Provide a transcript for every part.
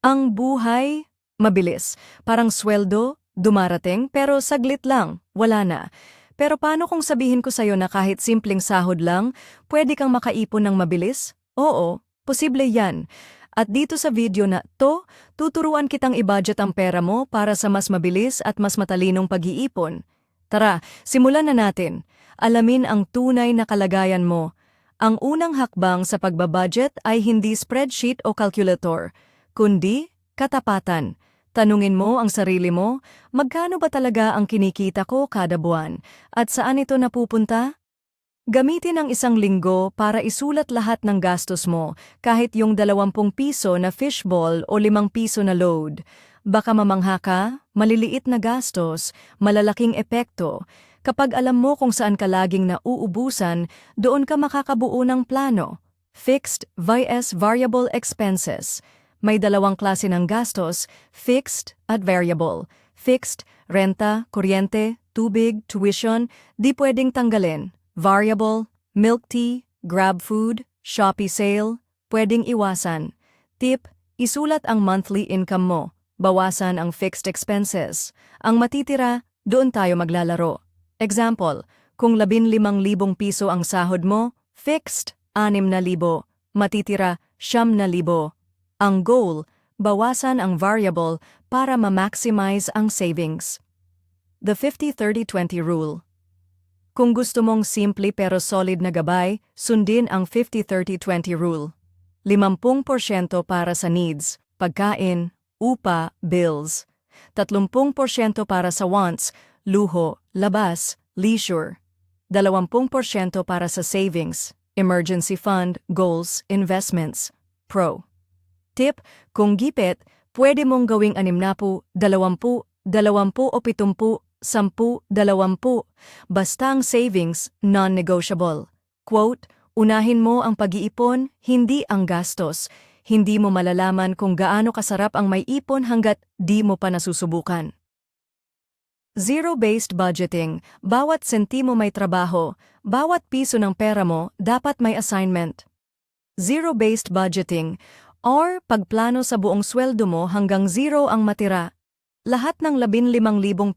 Ang buhay, mabilis. Parang sweldo, dumarating, pero saglit lang, wala na. Pero paano kung sabihin ko sa'yo na kahit simpleng sahod lang, pwede kang makaipon ng mabilis? Oo, posible yan. At dito sa video na to, tuturuan kitang i-budget ang pera mo para sa mas mabilis at mas matalinong pag-iipon. Tara, simulan na natin. Alamin ang tunay na kalagayan mo. Ang unang hakbang sa pagbabudget ay hindi spreadsheet o calculator, kundi katapatan. Tanungin mo ang sarili mo, magkano ba talaga ang kinikita ko kada buwan at saan ito napupunta? Gamitin ang isang linggo para isulat lahat ng gastos mo, kahit yung 20 piso na fishball o 5 piso na load. Baka mamangha ka, maliliit na gastos, malalaking epekto. Kapag alam mo kung saan ka laging nauubusan, doon ka makakabuo ng plano. Fixed vs variable expenses. May dalawang klase ng gastos, fixed at variable. Fixed, renta, kuryente, tubig, tuition, di pwedeng tanggalin. Variable, milk tea, grab food, Shopee sale, pwedeng iwasan. Tip, isulat ang monthly income mo. Bawasan ang fixed expenses. Ang matitira, doon tayo maglalaro. Example, kung 15,000 piso ang sahod mo, fixed, 6,000. Matitira, 9,000. Ang goal, bawasan ang variable para ma-maximize ang savings. The 50-30-20 rule. Kung gusto mong simple pero solid na gabay, sundin ang 50-30-20 rule. 50% para sa needs, pagkain, upa, bills. 30% para sa wants, luho, labas, leisure. 20% para sa savings, emergency fund, goals, investments, pro. Tip, kung gipit, pwede mong gawing 60, 20, 20 o 70, 10, 20. Basta ang savings, non-negotiable. Quote, unahin mo ang pag-iipon, hindi ang gastos. Hindi mo malalaman kung gaano kasarap ang may ipon hanggat di mo pa nasusubukan. Zero-based budgeting, bawat sentimo may trabaho, bawat piso ng pera mo dapat may assignment. Zero-based budgeting, or pagplano sa buong sweldo mo hanggang zero ang matira. Lahat ng 15,000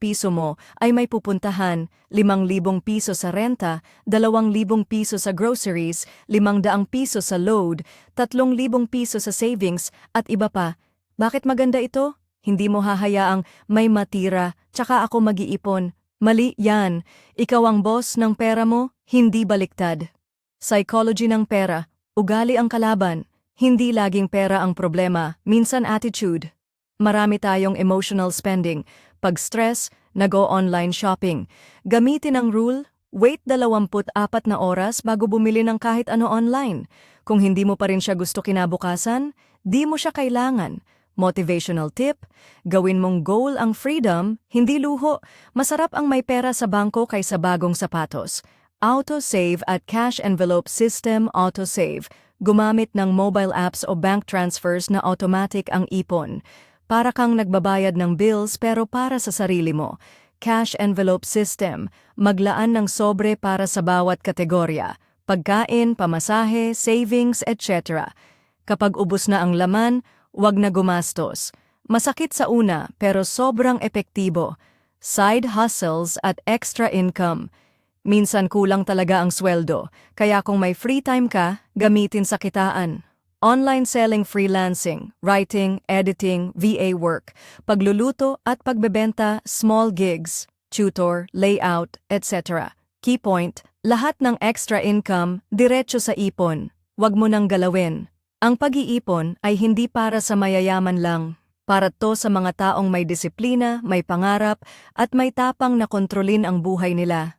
piso mo ay may pupuntahan, 5,000 piso sa renta, 2,000 piso sa groceries, 500 piso sa load, 3,000 piso sa savings, at iba pa. Bakit maganda ito? Hindi mo hahayaang may matira, tsaka ako mag-iipon. Mali yan. Ikaw ang boss ng pera mo, hindi baliktad. Psychology ng pera, ugali ang kalaban. Hindi laging pera ang problema, minsan attitude. Marami tayong emotional spending. Pag stress, nag-o-online shopping. Gamitin ang rule, wait 24 na oras bago bumili ng kahit ano online. Kung hindi mo pa rin siya gusto kinabukasan, di mo siya kailangan. Motivational tip, gawin mong goal ang freedom, hindi luho. Masarap ang may pera sa bangko kaysa bagong sapatos. Auto-save at cash envelope system auto-save. Gumamit ng mobile apps o bank transfers na automatic ang ipon. Para kang nagbabayad ng bills pero para sa sarili mo. Cash envelope system, maglaan ng sobre para sa bawat kategorya. Pagkain, pamasahe, savings, etc. Kapag ubos na ang laman, wag na gumastos. Masakit sa una pero sobrang epektibo. Side hustles at extra income. Minsan kulang talaga ang sweldo, kaya kung may free time ka, gamitin sa kitaan. Online selling, freelancing, writing, editing, VA work, pagluluto at pagbebenta, small gigs, tutor, layout, etc. Key point, lahat ng extra income, diretso sa ipon. Wag mo nang galawin. Ang pag-iipon ay hindi para sa mayayaman lang. Para to sa mga taong may disiplina, may pangarap, at may tapang na kontrolin ang buhay nila.